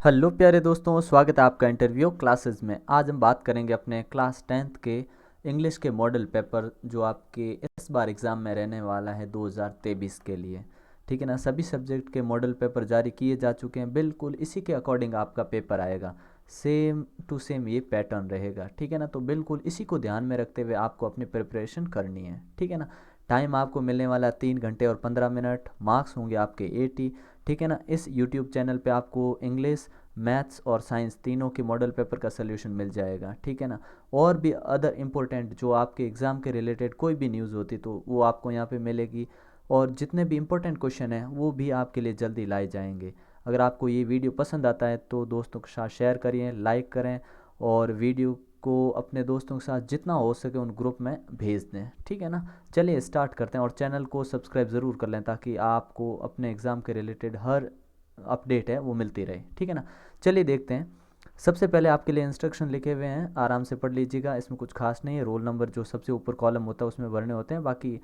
Hello प्यारे दोस्तों, स्वागत है आपका इंटरव्यू क्लासेस में। आज हम बात करेंगे अपने क्लास 10th के इंग्लिश के मॉडल पेपर जो आपके इस बार एग्ज़ाम में रहने वाला है 2023 के लिए। ठीक है ना। सभी सब्जेक्ट के मॉडल पेपर जारी किए जा चुके हैं, बिल्कुल इसी के अकॉर्डिंग आपका पेपर आएगा। सेम टू सेम ये पैटर्न रहेगा। ठीक है ना। तो बिल्कुल इसी को ध्यान में रखते हुए आपको अपनी प्रिपरेशन करनी है। ठीक है ना। टाइम आपको मिलने वाला 3 घंटे और 15 मिनट। मार्क्स होंगे आपके 80। ठीक है ना। इस यूट्यूब चैनल पे आपको इंग्लिश, मैथ्स और साइंस तीनों के मॉडल पेपर का सलूशन मिल जाएगा। ठीक है ना। और भी अदर इम्पोर्टेंट जो आपके एग्ज़ाम के रिलेटेड कोई भी न्यूज़ होती तो वो आपको यहाँ पे मिलेगी। और जितने भी इम्पोर्टेंट क्वेश्चन हैं वो भी आपके लिए जल्दी लाए जाएंगे। अगर आपको ये वीडियो पसंद आता है तो दोस्तों के साथ शेयर करिए, लाइक करें और वीडियो को अपने दोस्तों के साथ जितना हो सके उन ग्रुप में भेज दें। ठीक है ना। चलिए स्टार्ट करते हैं और चैनल को सब्सक्राइब ज़रूर कर लें ताकि आपको अपने एग्ज़ाम के रिलेटेड हर अपडेट है वो मिलती रहे। ठीक है ना। चलिए देखते हैं। सबसे पहले आपके लिए इंस्ट्रक्शन लिखे हुए हैं, आराम से पढ़ लीजिएगा। इसमें कुछ खास नहीं है। रोल नंबर जो सबसे ऊपर कॉलम होता है उसमें भरने होते हैं, बाकी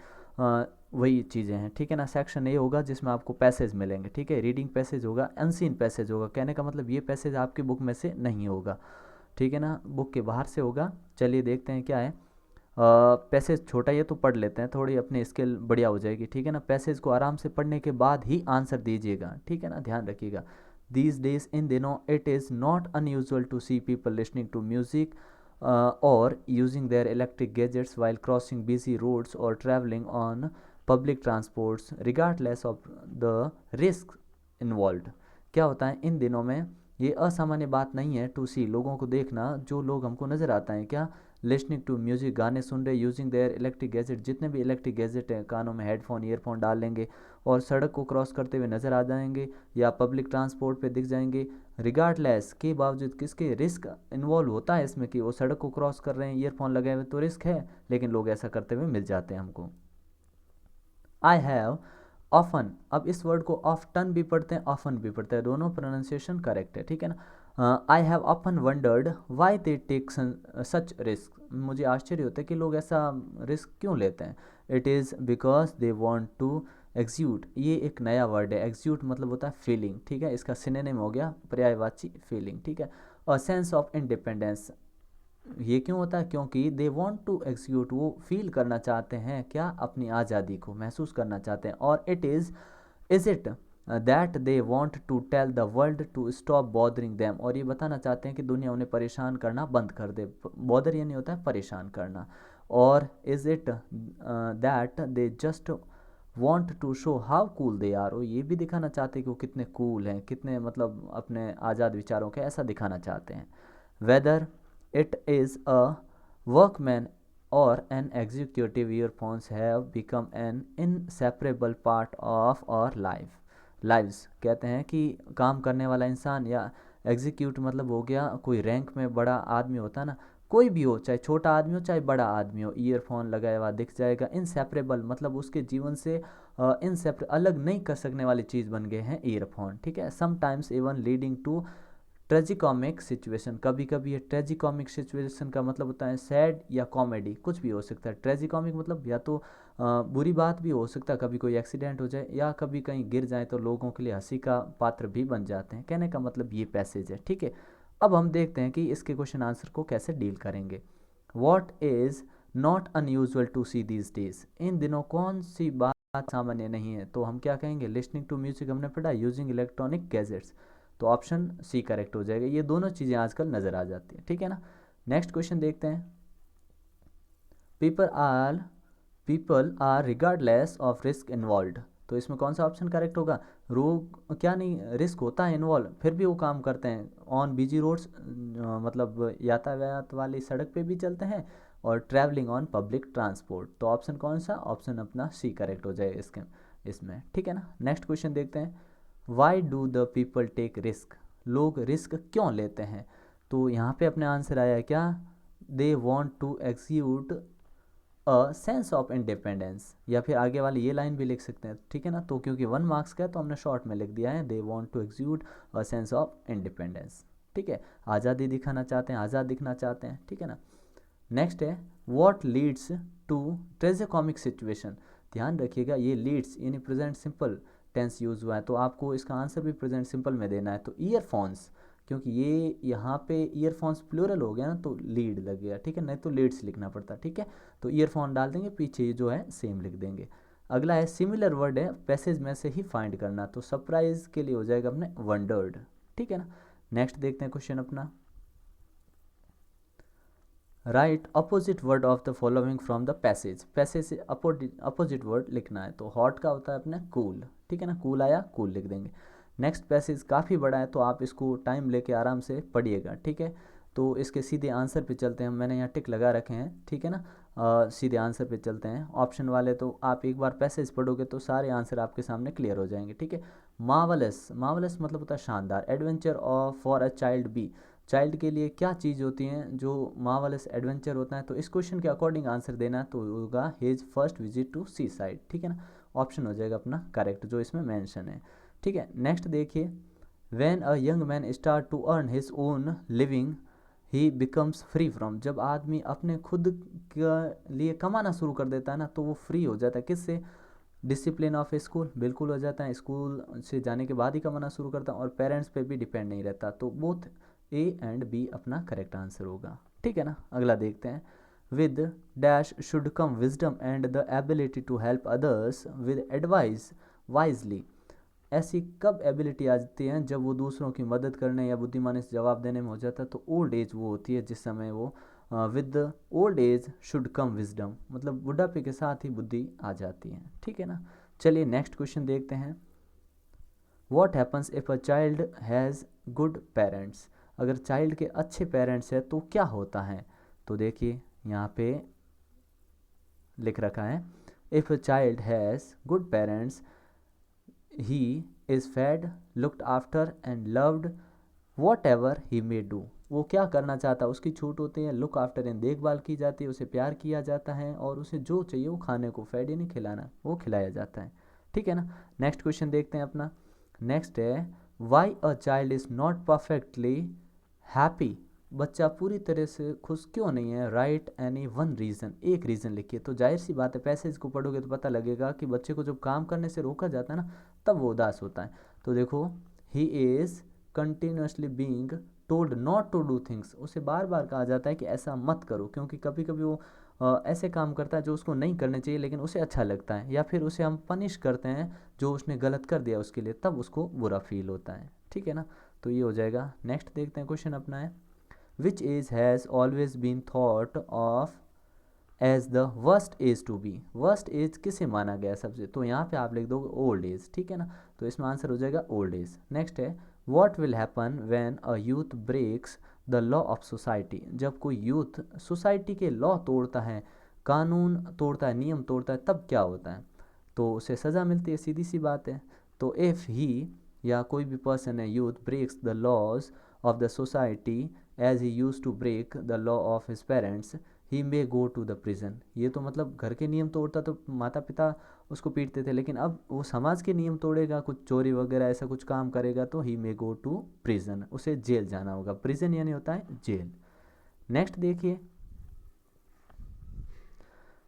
वही चीज़ें हैं। ठीक है ना। सेक्शन ए होगा जिसमें आपको पैसेज मिलेंगे। ठीक है। रीडिंग पैसेज होगा, अनसीन पैसेज होगा। कहने का मतलब ये पैसेज आपकी बुक में से नहीं होगा। ठीक है ना। बुक के बाहर से होगा। चलिए देखते हैं क्या है। पैसेज छोटा ही है तो पढ़ लेते हैं, थोड़ी अपनी स्किल बढ़िया हो जाएगी। ठीक है ना। पैसेज को आराम से पढ़ने के बाद ही आंसर दीजिएगा। ठीक है ना। ध्यान रखिएगा। दीज डेज, इन दिनों, it is not unusual to see people listening to music और using their electric gadgets while crossing busy roads और travelling on public transports regardless of the risk involve. क्या होता है इन दिनों में? ये असामान्य बात नहीं है टू सी, लोगों को देखना, जो लोग हमको नज़र आता है क्या, लिसनिंग टू म्यूजिक, गाने सुन रहे, यूजिंग देयर इलेक्ट्रिक गैजेट, जितने भी इलेक्ट्रिक गैजेट हैं, कानों में हेडफोन ईयरफोन डाल लेंगे और सड़क को क्रॉस करते हुए नज़र आ जाएंगे या पब्लिक ट्रांसपोर्ट पे दिख जाएंगे। रिगार्डलेस के बावजूद, किसके, रिस्क इन्वॉल्व होता है इसमें कि वो सड़क को क्रॉस कर रहे हैं, ईयरफोन लगाए हुए, तो रिस्क है, लेकिन लोग ऐसा करते हुए मिल जाते हैं हमको। आई हैव ऑफन, अब इस वर्ड को ऑफ्टन भी पढ़ते हैं, ऑफन भी पढ़ते हैं, दोनों प्रोनाउंसिएशन करेक्ट है। ठीक है ना। I have often wondered why they take such risk, मुझे आश्चर्य होता है कि लोग ऐसा रिस्क क्यों लेते हैं। It is because they want to exude, ये एक नया वर्ड है। एग्ज्यूट मतलब होता है फीलिंग। ठीक है। इसका सिनोनिम हो गया पर्यायवाची फीलिंग। ठीक है। अ सेंस ऑफ इंडिपेंडेंस, ये क्यों होता है? क्योंकि दे वॉन्ट टू एग्जीक्यूट, वो फील करना चाहते हैं क्या, अपनी आज़ादी को महसूस करना चाहते हैं। और is it that they want to tell the world to stop bothering them, और ये बताना चाहते हैं कि दुनिया उन्हें परेशान करना बंद कर दे। बॉदर ये नहीं होता है परेशान करना। और is it that they just want to show how cool they are, वो ये भी दिखाना चाहते हैं कि वो कितने कूल हैं, कितने मतलब अपने आज़ाद विचारों के, ऐसा दिखाना चाहते हैं। Whether it is a workman or an executive, earphones have become an inseparable part of our lives। कहते हैं कि काम करने वाला इंसान या एग्जीक्यूट मतलब हो गया कोई रैंक में बड़ा आदमी होता है ना, कोई भी हो, चाहे छोटा आदमी हो चाहे बड़ा आदमी हो, ईयरफोन लगाया हुआ दिख जाएगा। इनसेपरेबल मतलब उसके जीवन से अलग नहीं कर सकने वाली चीज़ बन गए हैं ईयरफोन। ठीक है। Sometimes even leading to tragicomic situation, कभी कभी ये ट्रेजिकॉमिक सिचुएशन का मतलब होता है सैड या कॉमेडी, कुछ भी हो सकता है। ट्रेजिकॉमिक मतलब या तो बुरी बात भी हो सकता है, कभी कोई एक्सीडेंट हो जाए या कभी कहीं गिर जाए तो लोगों के लिए हंसी का पात्र भी बन जाते हैं। कहने का मतलब ये पैसेज है। ठीक है। अब हम देखते हैं कि इसके क्वेश्चन आंसर को कैसे डील करेंगे। What is not unusual to see these days, इन दिनों कौन सी बात सामान्य नहीं है? तो हम क्या कहेंगे, लिसनिंग टू म्यूजिक हमने पढ़ा, यूजिंग इलेक्ट्रॉनिक गैजेट्स, तो ऑप्शन सी करेक्ट हो जाएगा। ये दोनों चीज़ें आजकल नज़र आ जाती हैं। ठीक है ना। नेक्स्ट क्वेश्चन देखते हैं। People are people are regardless of risk involve, तो इसमें कौन सा ऑप्शन करेक्ट होगा? रोग क्या नहीं, रिस्क होता है इन्वॉल्व, फिर भी वो काम करते हैं। ऑन बिजी रोड्स मतलब यातायात वाली सड़क पे भी चलते हैं, और ट्रैवलिंग ऑन पब्लिक ट्रांसपोर्ट, तो ऑप्शन कौन सा? ऑप्शन अपना सी करेक्ट हो जाएगा इसके इसमें। ठीक है ना। नेक्स्ट क्वेश्चन देखते हैं। Why do the people take risk, लोग रिस्क क्यों लेते हैं? तो यहाँ पे अपने आंसर आया है क्या, they want to execute a sense of independence, या फिर आगे वाली ये लाइन भी लिख सकते हैं। ठीक है ना। तो क्योंकि 1 मार्क्स का है तो हमने शॉर्ट में लिख दिया है, they want to execute a sense of independence. ठीक है। आज़ादी दिखाना चाहते हैं, आज़ाद दिखना चाहते हैं। ठीक है ना। नेक्स्ट है what leads to tragicomic situation, ध्यान रखिएगा ये लीड्स यानी प्रेजेंट सिंपल टेंस यूज हुआ है, तो आपको इसका आंसर भी प्रेजेंट सिंपल में देना है। तो ईयरफोन्स, क्योंकि ये यहाँ पे ईयरफोन्स प्लूरल हो गया ना तो लीड लग गया, ठीक है, नहीं तो लीड्स लिखना पड़ता, ठीक है। तो ईयरफोन डाल देंगे, पीछे जो है सेम लिख देंगे। अगला है सिमिलर वर्ड है पैसेज में से ही फाइंड करना, तो सरप्राइज के लिए हो जाएगा अपने वंडर्ड, ठीक है ना। नेक्स्ट देखते हैं क्वेश्चन अपना, right opposite word of the following from the passage, passage से अपोजिट वर्ड लिखना है। तो हॉट का होता है अपने कूल, ठीक है ना, कूल आया कूल लिख देंगे। नेक्स्ट पैसेज काफ़ी बड़ा है तो आप इसको टाइम लेके आराम से पढ़िएगा, ठीक है। तो इसके सीधे आंसर पे चलते हैं, मैंने यहाँ टिक लगा रखे हैं, ठीक है ना। सीधे आंसर पे चलते हैं, ऑप्शन वाले तो आप एक बार पैसेज पढ़ोगे तो सारे आंसर आपके सामने क्लियर हो जाएंगे, ठीक है। मार्वलस, मार्वलस मतलब होता है शानदार। Adventure of for a child B, child के लिए क्या चीज़ होती है जो मार्वलस एडवेंचर होता है। तो इस क्वेश्चन के अकॉर्डिंग आंसर देना तो होगा his first visit to seaside, ठीक है ना। ऑप्शन हो जाएगा अपना करेक्ट जो इसमें मेंशन है, ठीक है। नेक्स्ट देखिए, when a young man start to earn his own living he becomes free from, जब आदमी अपने खुद के लिए कमाना शुरू कर देता है ना तो वो फ्री हो जाता है, किससे, डिसिप्लिन ऑफ स्कूल, बिल्कुल हो जाता है, स्कूल से जाने के बाद ही कमाना शुरू करता है और पेरेंट्स पे भी डिपेंड नहीं रहता। तो बोथ ए एंड बी अपना करेक्ट आंसर होगा, ठीक है ना। अगला देखते हैं, with dash should come wisdom and the ability to help others with advice wisely, ऐसी कब एबिलिटी आ जाती है, जब वो दूसरों की मदद करने या बुद्धिमानी से जवाब देने में हो जाता है। तो ओल्ड एज वो होती है जिस समय वो with old age should come wisdom, मतलब बुढ़ापे के साथ ही बुद्धि आ जाती है, ठीक है ना। चलिए नेक्स्ट क्वेश्चन देखते हैं, what happens if a child has good parents, अगर चाइल्ड के अच्छे पेरेंट्स है तो क्या होता है। तो देखिए यहाँ पे लिख रखा है, if a child has good parents he is fed, looked after and loved whatever he may do, वो क्या करना चाहता है उसकी छूट होती है, लुक आफ्टर यानी देखभाल की जाती है, उसे प्यार किया जाता है और उसे जो चाहिए वो खाने को, फेड यानी खिलाना, वो खिलाया जाता है, ठीक है ना। नेक्स्ट क्वेश्चन देखते हैं अपना, नेक्स्ट है why a child is not perfectly happy, बच्चा पूरी तरह से खुश क्यों नहीं है। राइट एनी वन रीज़न, एक रीज़न लिखिए। तो जाहिर सी बात है पैसेज को पढ़ोगे तो पता लगेगा कि बच्चे को जब काम करने से रोका जाता है ना तब वो उदास होता है। तो देखो, he is continuously being told not to do things, उसे बार बार कहा जाता है कि ऐसा मत करो, क्योंकि कभी कभी वो ऐसे काम करता है जो उसको नहीं करने चाहिए लेकिन उसे अच्छा लगता है, या फिर उसे हम पनिश करते हैं जो उसने गलत कर दिया उसके लिए, तब उसको बुरा फील होता है, ठीक है ना। तो ये हो जाएगा। नेक्स्ट देखते हैं क्वेश्चन अपना है, which age has always been thought of as the worst age to be, worst age किसे माना गया सबसे, तो यहाँ पे आप लिख दो ओल्ड एज, ठीक है ना। तो इसमें आंसर हो जाएगा ओल्ड एज। नेक्स्ट है, what will happen when a youth breaks the law of society, जब कोई यूथ सोसाइटी के लॉ तोड़ता है, कानून तोड़ता है, नियम तोड़ता है, तब क्या होता है। तो उसे सज़ा मिलती है, सीधी सी बात है। तो इफ़ ही या कोई भी पर्सन है youth breaks the laws of the society as he used to break the law of his parents he may go to the prison, ये तो मतलब घर के नियम तोड़ता तो माता पिता उसको पीटते थे, लेकिन अब वो समाज के नियम तोड़ेगा, कुछ चोरी वगैरह ऐसा कुछ काम करेगा तो ही मे गो टू प्रिजन, उसे जेल जाना होगा। प्रिजन यानी होता है जेल। नेक्स्ट देखिए,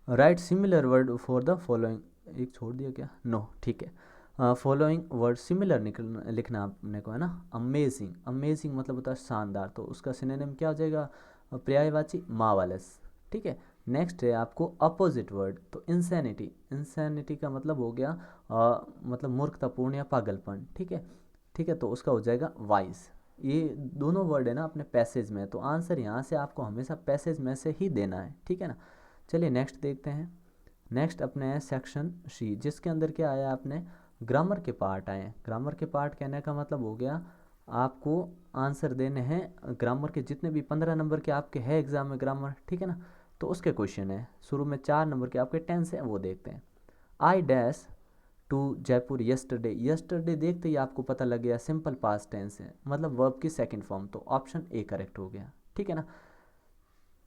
right similar word for the following, एक छोड़ दिया क्या, नो ठीक है। फॉलोइंग वर्ड सिमिलर लिखना आपने को है ना। अमेजिंग, अमेजिंग मतलब होता है शानदार, तो उसका सिनोनिम क्या हो जाएगा, पर्यायवाची मार्वलस, ठीक है। नेक्स्ट है आपको अपोजिट वर्ड, तो इंसैनिटी, इंसैनिटी का मतलब हो गया मतलब मूर्खतापूर्ण या पागलपन, ठीक है, ठीक है। तो उसका हो जाएगा वाइज। ये दोनों वर्ड है ना अपने पैसेज में, तो आंसर यहाँ से आपको हमेशा पैसेज में से ही देना है, ठीक है ना। चलिए नेक्स्ट देखते हैं, नेक्स्ट अपने हैं सेक्शन सी, जिसके अंदर क्या आया आपने ग्रामर के पार्ट आए। ग्रामर के पार्ट कहने का मतलब हो गया आपको आंसर देने हैं ग्रामर के जितने भी 15 नंबर के आपके हैं एग्जाम में ग्रामर, ठीक है ना। तो उसके क्वेश्चन है, शुरू में 4 नंबर के आपके टेंस हैं वो देखते हैं। I dash to Jaipur yesterday, yesterday देखते ही आपको पता लग गया सिंपल पास्ट टेंस है, मतलब वर्ब की सेकंड फॉर्म, तो ऑप्शन ए करेक्ट हो गया, ठीक है ना।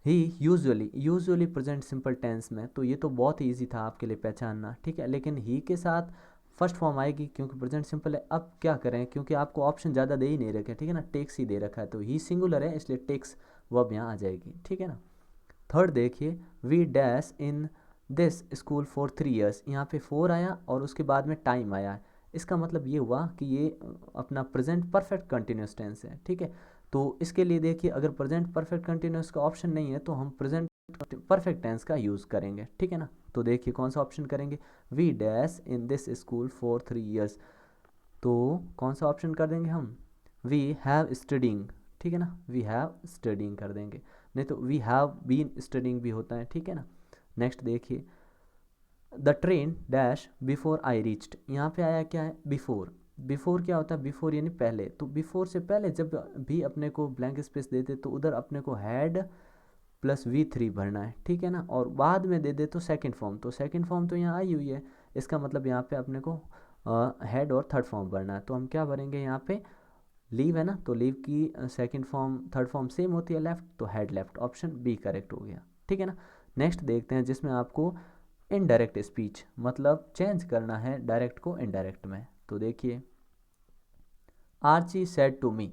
He usually, usually present simple tense में, तो ये तो बहुत ही ईजी था आपके लिए पहचानना, ठीक है। लेकिन ही के साथ फर्स्ट फॉर्म आएगी क्योंकि प्रेजेंट सिंपल है। अब क्या करें, क्योंकि आपको ऑप्शन ज़्यादा दे ही नहीं रखे, ठीक है ना, टेक्स ही दे रखा है, तो ही सिंगुलर है इसलिए टेक्स वर्ब यहाँ आ जाएगी, ठीक है ना। थर्ड देखिए, we dash in this school for 3 years, यहाँ पे 4 आया और उसके बाद में टाइम आया है, इसका मतलब ये हुआ कि ये अपना प्रेजेंट परफेक्ट कंटिन्यूस टेंस है, ठीक है। तो इसके लिए देखिए, अगर प्रेजेंट परफेक्ट कंटिन्यूस का ऑप्शन नहीं है तो हम प्रेजेंट परफेक्ट टेंस का यूज़ करेंगे, ठीक है ना। तो देखिए कौन सा ऑप्शन करेंगे, we dash in this school for 3 years। तो कौन सा ऑप्शन कर देंगे हम, वी हैव स्टडिंग, ठीक है ना, वी हैव स्टडिंग कर देंगे, नहीं तो वी हैव बीन स्टडिंग भी होता है, ठीक है ना। नेक्स्ट देखिए, the train dash before I reached, यहाँ पे आया क्या है, बिफोर। बिफोर क्या होता है, बिफोर यानी पहले, तो बिफोर से पहले जब भी अपने को ब्लैंक स्पेस देते तो उधर अपने को हैड प्लस V3 भरना है, ठीक है ना। और बाद में दे दे तो सेकंड फॉर्म, तो सेकंड फॉर्म तो यहाँ आई हुई है, इसका मतलब यहाँ पे अपने को हेड और थर्ड फॉर्म भरना है। तो हम क्या भरेंगे यहाँ पे, लीव है ना, तो लीव की second form third form same होती है लेफ्ट, तो head left, option B correct हो गया, ठीक है ना। नेक्स्ट देखते हैं जिसमें आपको इनडायरेक्ट स्पीच मतलब चेंज करना है डायरेक्ट को इनडायरेक्ट में। तो देखिए, Archie said to me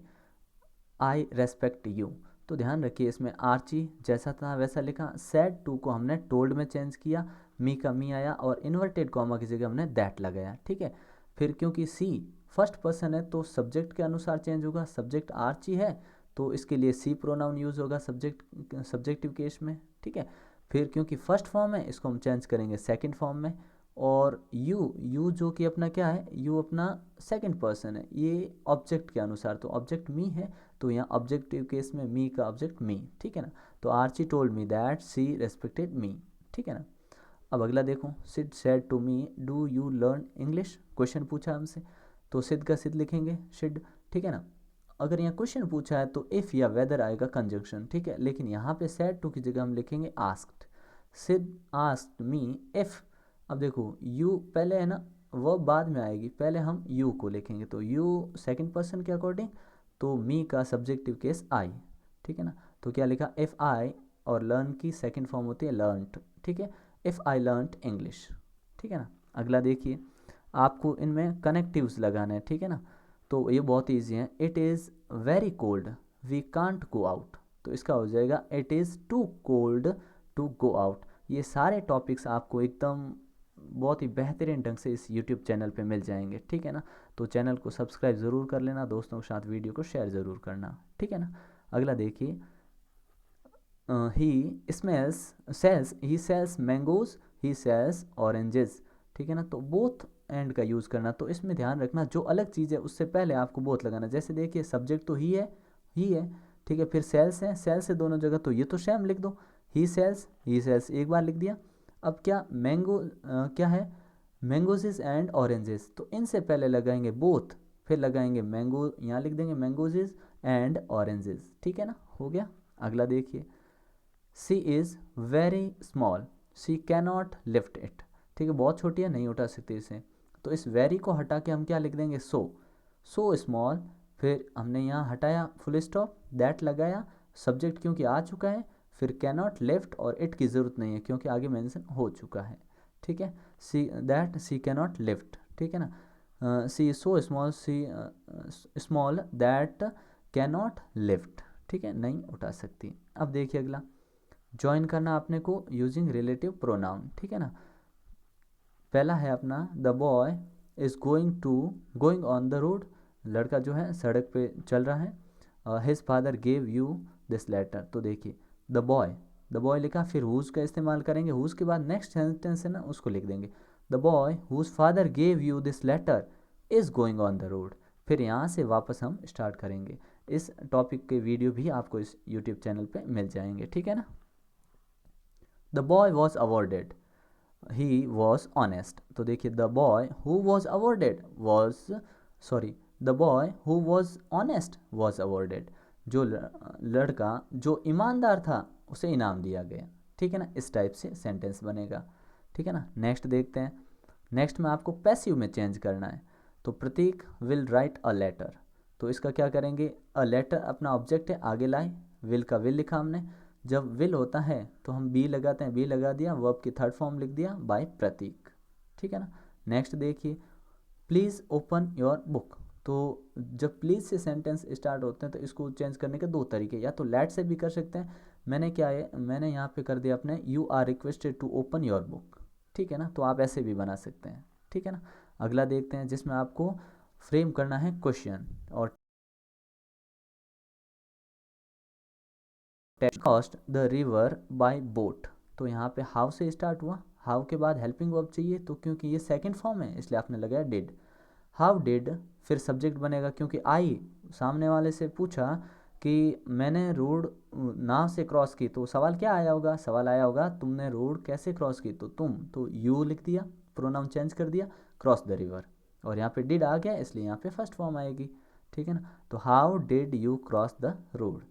I respect you. तो ध्यान रखिए, इसमें आर्ची जैसा था वैसा लिखा, सेड टू को हमने टोल्ड में चेंज किया, मी का मी आया और इन्वर्टेड कॉमा की जगह हमने दैट लगाया, ठीक है। फिर क्योंकि सी फर्स्ट पर्सन है तो सब्जेक्ट के अनुसार चेंज होगा, सब्जेक्ट आर्ची है तो इसके लिए सी प्रोनाउन यूज होगा सब्जेक्टिव केस में, ठीक है। फिर क्योंकि फर्स्ट फॉर्म है इसको हम चेंज करेंगे सेकंड फॉर्म में। और यू जो कि अपना क्या है, यू अपना सेकंड पर्सन है, ये ऑब्जेक्ट के अनुसार, तो ऑब्जेक्ट मी है तो यहाँ ऑब्जेक्टिव केस में मी का ऑब्जेक्ट मी, ठीक है ना। तो Archie told me that she respected me, ठीक है ना। अब अगला देखो, Sid said to me do you learn English, question पूछा हमसे, तो सिड का सिड लिखेंगे शिड, ठीक है ना। अगर यहाँ क्वेश्चन पूछा है तो इफ़ या वेदर आएगा कंजंक्शन, ठीक है, लेकिन यहाँ पे सेड टू की जगह हम लिखेंगे asked. Sid asked me if, अब देखो यू पहले है ना, वो बाद में आएगी, पहले हम यू को लिखेंगे, तो यू सेकंड पर्सन के अकॉर्डिंग, तो मी का सब्जेक्टिव केस आई, ठीक है ना। तो क्या लिखा, इफ़ आई, और लर्न की सेकंड फॉर्म होती है लर्नड, ठीक है, इफ़ आई लर्नड इंग्लिश, ठीक है ना। अगला देखिए, आपको इनमें कनेक्टिव्स लगाना है, ठीक है ना। तो ये बहुत ईजी है, it is very cold we can't go out, तो इसका हो जाएगा it is too cold to go out. ये सारे टॉपिक्स आपको एकदम बहुत ही बेहतरीन ढंग से इस YouTube चैनल पे मिल जाएंगे, ठीक है ना। तो चैनल को सब्सक्राइब ज़रूर कर लेना, दोस्तों के साथ वीडियो को शेयर ज़रूर करना, ठीक है ना। अगला देखिए, ही स्मेल्स सेल्स, ही सेल्स मैंगोज, ही सेल्स ऑरेंजेस, ठीक है ना। तो बोथ एंड का यूज़ करना, तो इसमें ध्यान रखना जो अलग चीज़ है उससे पहले आपको बोथ लगाना। जैसे देखिए, सब्जेक्ट तो ही है, ठीक है, फिर सेल्स है, सेल्स से दोनों जगह, तो ये तो सेम लिख दो, ही सेल्स एक बार लिख दिया। अब क्या मैंगो क्या है, मैंगोजेस एंड ऑरेंजेस, तो इनसे पहले लगाएंगे बोथ, फिर लगाएंगे मैंगो, यहाँ लिख देंगे मैंगोजेस एंड ऑरेंजेस, ठीक है ना, हो गया। अगला देखिए, she is very small she cannot lift it, ठीक है, बहुत छोटी है नहीं उठा सकती इसे, तो इस वेरी को हटा के हम क्या लिख देंगे, सो स्मॉल, फिर हमने यहाँ हटाया फुल स्टॉप, दैट लगाया, सब्जेक्ट क्योंकि आ चुका है, फिर कैनॉट लिफ्ट और इट की ज़रूरत नहीं है क्योंकि आगे मेंशन हो चुका है, ठीक है। सी कैनॉट लिफ्ट, ठीक है ना, she so small she small that cannot lift, ठीक है, नहीं उठा सकती। अब देखिए अगला, ज्वाइन करना आपने को यूजिंग रिलेटिव प्रोनाउन, ठीक है ना। पहला है अपना, the boy is going on the road, लड़का जो है सड़क पे चल रहा है, his father gave you this letter, तो देखिए द बॉय लिखा, फिर हुज का इस्तेमाल करेंगे, हुज के बाद नेक्स्ट सेंटेंस है ना उसको लिख देंगे, the boy whose father gave you this letter is going on the road. फिर यहाँ से वापस हम स्टार्ट करेंगे। इस टॉपिक के वीडियो भी आपको इस यूट्यूब चैनल पे मिल जाएंगे, ठीक है ना। The boy was awarded he was honest, तो देखिए the boy who was awarded was, sorry, the boy who was honest was awarded, जो लड़का जो ईमानदार था उसे इनाम दिया गया, ठीक है ना। इस टाइप से सेंटेंस बनेगा, ठीक है ना। नेक्स्ट देखते हैं, नेक्स्ट में आपको पैसिव में चेंज करना है, तो प्रतीक विल राइट अ लेटर, तो इसका क्या करेंगे, अ लेटर अपना ऑब्जेक्ट है, आगे लाए, विल का विल लिखा हमने, जब विल होता है तो हम बी लगाते हैं, बी लगा दिया, वर्ब की थर्ड फॉर्म लिख दिया बाय प्रतीक, ठीक है ना। नेक्स्ट देखिए, प्लीज़ ओपन योर बुक, तो जब प्लीज़ से सेंटेंस स्टार्ट होते हैं तो इसको चेंज करने के दो तरीके, या तो लेट से भी कर सकते हैं, मैंने यहाँ पे कर दिया अपने, you are requested to open your book, ठीक है ना, तो आप ऐसे भी बना सकते हैं, ठीक है ना। अगला देखते हैं जिसमें आपको फ्रेम करना है क्वेश्चन। और crossed the river bye boat, तो यहाँ पे हाउ से स्टार्ट हुआ, हाउ के बाद हेल्पिंग वर्ब चाहिए, तो क्योंकि ये सेकंड फॉर्म है इसलिए आपने लगाया डिड। हाउ डिड, फिर सब्जेक्ट बनेगा क्योंकि आई सामने वाले से पूछा कि मैंने रोड नाव से क्रॉस की, तो सवाल क्या आया होगा, सवाल आया होगा तुमने रोड कैसे क्रॉस की, तो तुम, तो यू लिख दिया, प्रोनाउन चेंज कर दिया, क्रॉस द रिवर। और यहाँ पे डिड आ गया इसलिए यहाँ पे फर्स्ट फॉर्म आएगी, ठीक है ना। तो how did you cross the road.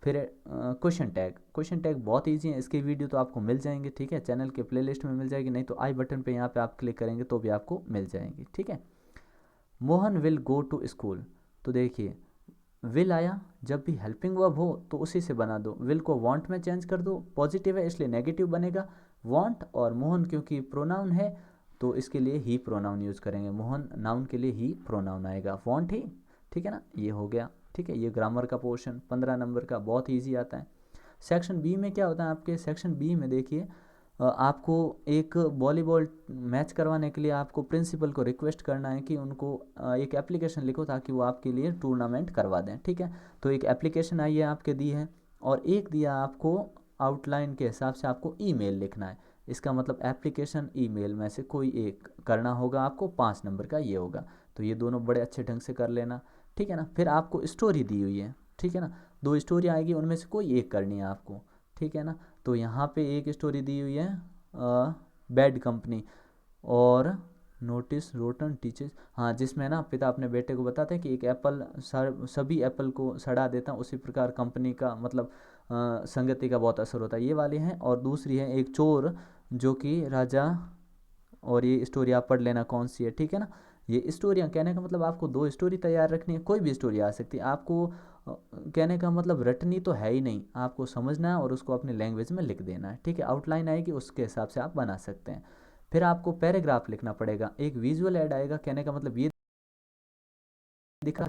फिर क्वेश्चन टैग, क्वेश्चन टैग बहुत ईजी है, इसकी वीडियो तो आपको मिल जाएंगे, ठीक है, चैनल के प्लेलिस्ट में मिल जाएगी, नहीं तो आई बटन पे यहाँ पे आप क्लिक करेंगे तो भी आपको मिल जाएंगी, ठीक है। Mohan will go to school, तो देखिए विल आया, जब भी हेल्पिंग वर्ब हो तो उसी से बना दो, विल को वांट में चेंज कर दो, पॉजिटिव है इसलिए नेगेटिव बनेगा वांट, और मोहन क्योंकि प्रोनाउन है तो इसके लिए ही प्रोनाउन यूज़ करेंगे, मोहन नाउन के लिए ही प्रोनाउन आएगा, वांट ही, ठीक है ना, ये हो गया, ठीक है। ये ग्रामर का पोर्शन 15 नंबर का बहुत ईजी आता है। सेक्शन बी में क्या होता है आपके, सेक्शन बी में देखिए आपको एक वॉलीबॉल मैच करवाने के लिए आपको प्रिंसिपल को रिक्वेस्ट करना है कि उनको एक एप्लीकेशन लिखो ताकि वो आपके लिए टूर्नामेंट करवा दें, ठीक है। तो एक एप्लीकेशन आई है आपके दी है, और एक दिया आपको आउटलाइन के हिसाब से आपको ईमेल लिखना है, इसका मतलब एप्लीकेशन ईमेल में से कोई एक करना होगा आपको, 5 नंबर का ये होगा, तो ये दोनों बड़े अच्छे ढंग से कर लेना, ठीक है ना। फिर आपको स्टोरी दी हुई है, ठीक है ना, 2 स्टोरी आएगी उनमें से कोई एक करनी है आपको, ठीक है ना। तो यहाँ पे एक स्टोरी दी हुई है बैड कंपनी, और नोटिस रोटन टीचर्स, हाँ, जिसमें ना पिता अपने बेटे को बताते हैं कि एक एप्पल सभी एप्पल को सड़ा देता है, उसी प्रकार कंपनी का मतलब संगति का बहुत असर होता है, ये वाली है। और दूसरी है एक चोर जो कि राजा, और ये स्टोरी आप पढ़ लेना कौन सी है, ठीक है ना। ये स्टोरियाँ कहने का मतलब आपको 2 स्टोरी तैयार रखनी है, कोई भी स्टोरी आ सकती है आपको, कहने का मतलब रटनी तो है ही नहीं, आपको समझना है और उसको अपने लैंग्वेज में लिख देना है, ठीक है। आउटलाइन आएगी उसके हिसाब से आप बना सकते हैं। फिर आपको पैराग्राफ लिखना पड़ेगा, एक विजुअल ऐड आएगा, कहने का मतलब ये दिखा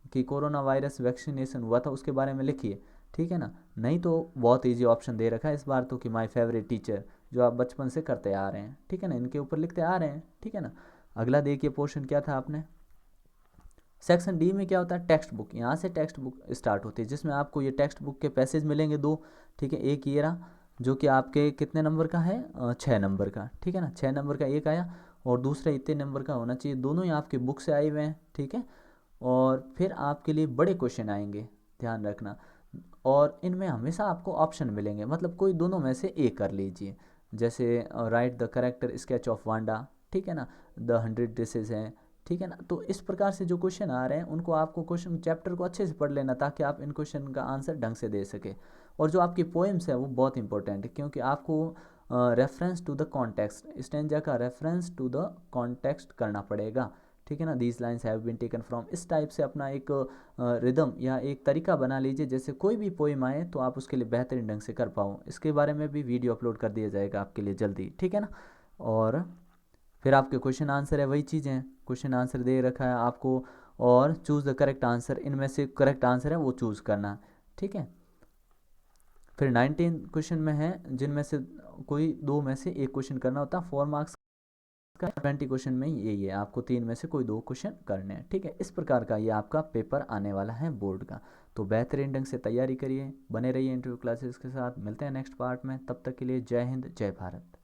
कि कोरोना वायरस वैक्सीनेशन हुआ था उसके बारे में लिखिए, ठीक है ना। नहीं तो बहुत इजी ऑप्शन दे रखा है इस बार तो कि माय फेवरेट टीचर, जो आप बचपन से करते आ रहे हैं, ठीक है ना, इनके ऊपर लिखते आ रहे हैं, ठीक है ना। अगला देखिए पोर्शन क्या था आपने, सेक्शन डी में क्या होता है, टेक्स्ट बुक, यहाँ से टेक्स्ट बुक स्टार्ट होती है जिसमें आपको ये टेक्स्ट बुक के पैसेज मिलेंगे 2, ठीक है। एक ये रहा जो कि आपके कितने नंबर का है, 6 नंबर का, ठीक है ना, 6 नंबर का एक आया, और दूसरा इतने नंबर का होना चाहिए, दोनों ही आपकी बुक से आए हुए हैं, ठीक है। और फिर आपके लिए बड़े क्वेश्चन आएंगे, ध्यान रखना, और इनमें हमेशा आपको ऑप्शन मिलेंगे, मतलब कोई दोनों में से एक कर लीजिए, जैसे right the character sketch of Wanda, ठीक है ना, द 100 डिशेज हैं, ठीक है ना। तो इस प्रकार से जो क्वेश्चन आ रहे हैं उनको आपको क्वेश्चन चैप्टर को अच्छे से पढ़ लेना ताकि आप इन क्वेश्चन का आंसर ढंग से दे सके। और जो आपकी पोएम्स है वो बहुत इंपॉर्टेंट है क्योंकि आपको reference to the context, stanza का रेफरेंस टू द कॉन्टेक्स्ट करना पड़ेगा, ठीक है ना। These lines have been taken from, इस टाइप से अपना एक रिदम या एक तरीका बना लीजिए, जैसे कोई भी पोइम आए तो आप उसके लिए बेहतरीन ढंग से कर पाओ। इसके बारे में भी वीडियो अपलोड कर दिया जाएगा आपके लिए जल्दी, ठीक है ना। और फिर आपके क्वेश्चन आंसर है, वही चीज़ें हैं, क्वेश्चन आंसर दे रखा है आपको, और चूज़ द करेक्ट आंसर, इनमें से करेक्ट आंसर है वो चूज़ करना, ठीक है। फिर 19 क्वेश्चन में है जिनमें से कोई 2 में से एक क्वेश्चन करना होता है, 4 मार्क्स का। 20 क्वेश्चन में यही है, आपको 3 में से कोई 2 क्वेश्चन करने हैं, ठीक है। इस प्रकार का ये आपका पेपर आने वाला है बोर्ड का, तो बेहतरीन ढंग से तैयारी करिए, बने रहिए इंटरव्यू क्लासेस के साथ। मिलते हैं नेक्स्ट पार्ट में, तब तक के लिए जय हिंद जय भारत।